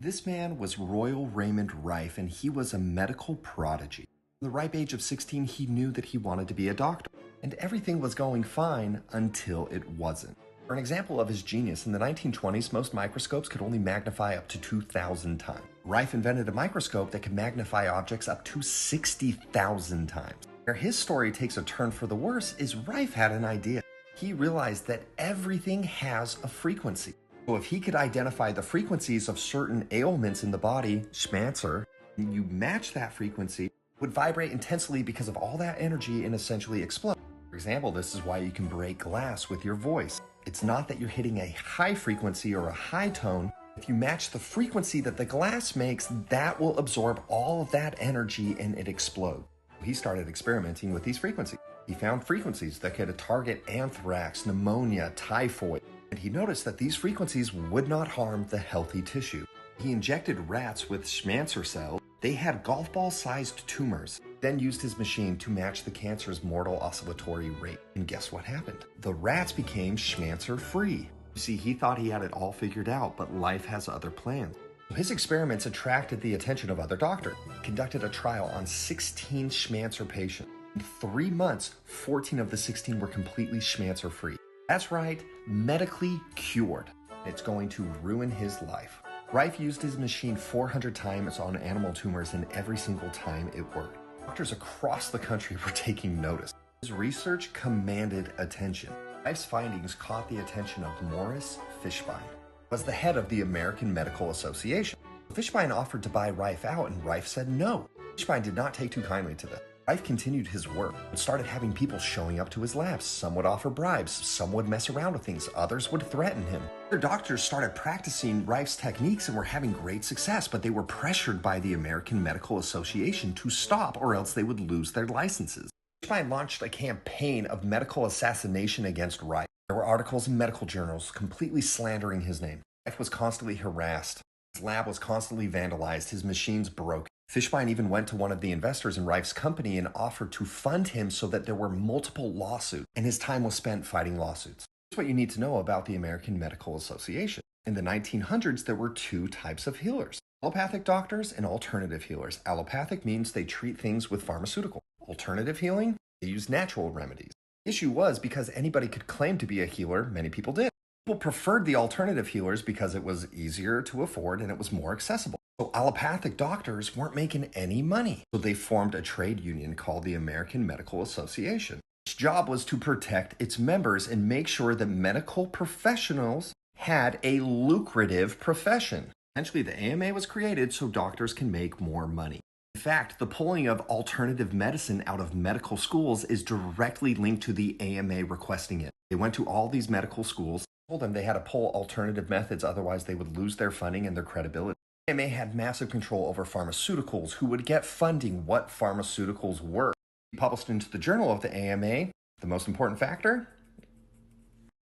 This man was Royal Raymond Rife, and he was a medical prodigy. At the ripe age of 16, he knew that he wanted to be a doctor, and everything was going fine until it wasn't. For an example of his genius, in the 1920s, most microscopes could only magnify up to 2,000 times. Rife invented a microscope that could magnify objects up to 60,000 times. Where his story takes a turn for the worse is Rife had an idea. He realized that everything has a frequency. So if he could identify the frequencies of certain ailments in the body, schmancer, and you match that frequency, it would vibrate intensely because of all that energy and essentially explode. For example, this is why you can break glass with your voice. It's not that you're hitting a high frequency or a high tone. If you match the frequency that the glass makes, that will absorb all of that energy and it explodes. He started experimenting with these frequencies. He found frequencies that could target anthrax, pneumonia, typhoid, and he noticed that these frequencies would not harm the healthy tissue. He injected rats with schmancer cells. They had golf ball-sized tumors, then used his machine to match the cancer's mortal oscillatory rate. And guess what happened? The rats became schmancer-free. You see, he thought he had it all figured out, but life has other plans. His experiments attracted the attention of other doctors. He conducted a trial on 16 schmancer patients. In 3 months, 14 of the 16 were completely schmancer-free. That's right, medically cured. It's going to ruin his life. Rife used his machine 400 times on animal tumors, and every single time it worked. Doctors across the country were taking notice. His research commanded attention. Rife's findings caught the attention of Morris Fishbein, who was the head of the American Medical Association. Fishbein offered to buy Rife out, and Rife said no. Fishbein did not take too kindly to this. Rife continued his work and started having people showing up to his labs. Some would offer bribes, some would mess around with things, others would threaten him. Other doctors started practicing Rife's techniques and were having great success, but they were pressured by the American Medical Association to stop or else they would lose their licenses. Fishbein launched a campaign of medical assassination against Rife. There were articles in medical journals completely slandering his name. Rife was constantly harassed. His lab was constantly vandalized. His machines broke. Fishbein even went to one of the investors in Rife's company and offered to fund him so that there were multiple lawsuits, and his time was spent fighting lawsuits. Here's what you need to know about the American Medical Association. In the 1900s, there were 2 types of healers: allopathic doctors and alternative healers. Allopathic means they treat things with pharmaceutical. Alternative healing, they use natural remedies. The issue was because anybody could claim to be a healer, many people did. People preferred the alternative healers because it was easier to afford and it was more accessible. So allopathic doctors weren't making any money. So they formed a trade union called the American Medical Association. Its job was to protect its members and make sure that medical professionals had a lucrative profession. Eventually, the AMA was created so doctors can make more money. In fact, the pulling of alternative medicine out of medical schools is directly linked to the AMA requesting it. They went to all these medical schools, told them they had to pull alternative methods, otherwise they would lose their funding and their credibility. The AMA had massive control over pharmaceuticals, who would get funding, what pharmaceuticals were. Published into the journal of the AMA, the most important factor?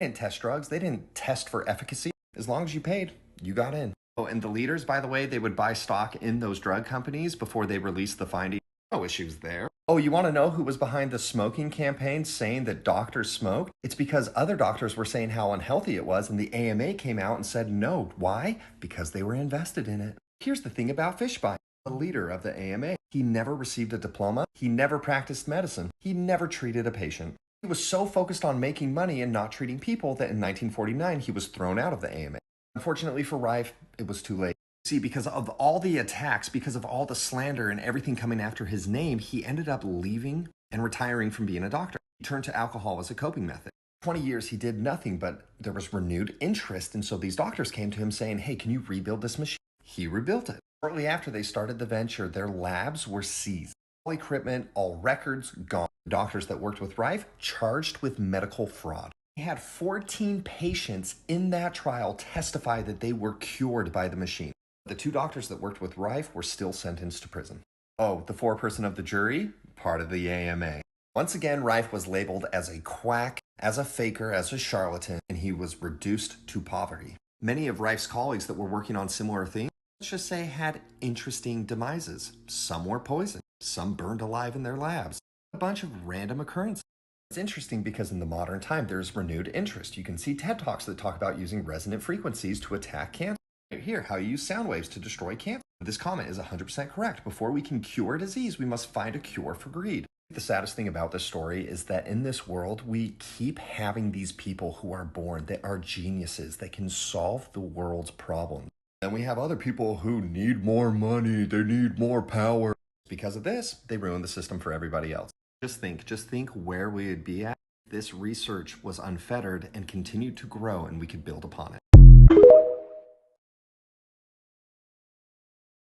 They didn't test drugs, they didn't test for efficacy. As long as you paid, you got in. Oh, and the leaders, by the way, they would buy stock in those drug companies before they released the findings. No issues there. Oh, you want to know who was behind the smoking campaign saying that doctors smoke? It's because other doctors were saying how unhealthy it was, and the AMA came out and said no. Why? Because they were invested in it. Here's the thing about Fishbein, the leader of the AMA. He never received a diploma. He never practiced medicine. He never treated a patient. He was so focused on making money and not treating people that in 1949 he was thrown out of the AMA. Unfortunately for Rife, it was too late. See, because of all the attacks, because of all the slander and everything coming after his name, he ended up leaving and retiring from being a doctor. He turned to alcohol as a coping method. 20 years he did nothing, but there was renewed interest, and so these doctors came to him saying, hey, can you rebuild this machine? He rebuilt it. Shortly after they started the venture, their labs were seized. All equipment, all records, gone. Doctors that worked with Rife charged with medical fraud. He had 14 patients in that trial testify that they were cured by the machine. The 2 doctors that worked with Rife were still sentenced to prison. Oh, the foreperson of the jury? Part of the AMA. Once again, Rife was labeled as a quack, as a faker, as a charlatan, and he was reduced to poverty. Many of Rife's colleagues that were working on similar things, let's just say, had interesting demises. Some were poisoned. Some burned alive in their labs. A bunch of random occurrences. It's interesting because in the modern time, there's renewed interest. You can see TED Talks that talk about using resonant frequencies to attack cancer. Right here, how you use sound waves to destroy cancer. This comment is 100% correct. Before we can cure a disease, we must find a cure for greed. The saddest thing about this story is that in this world, we keep having these people who are born that are geniuses that can solve the world's problems. Then we have other people who need more money, they need more power. Because of this, they ruin the system for everybody else. Just think where we would be at if this research was unfettered and continued to grow and we could build upon it.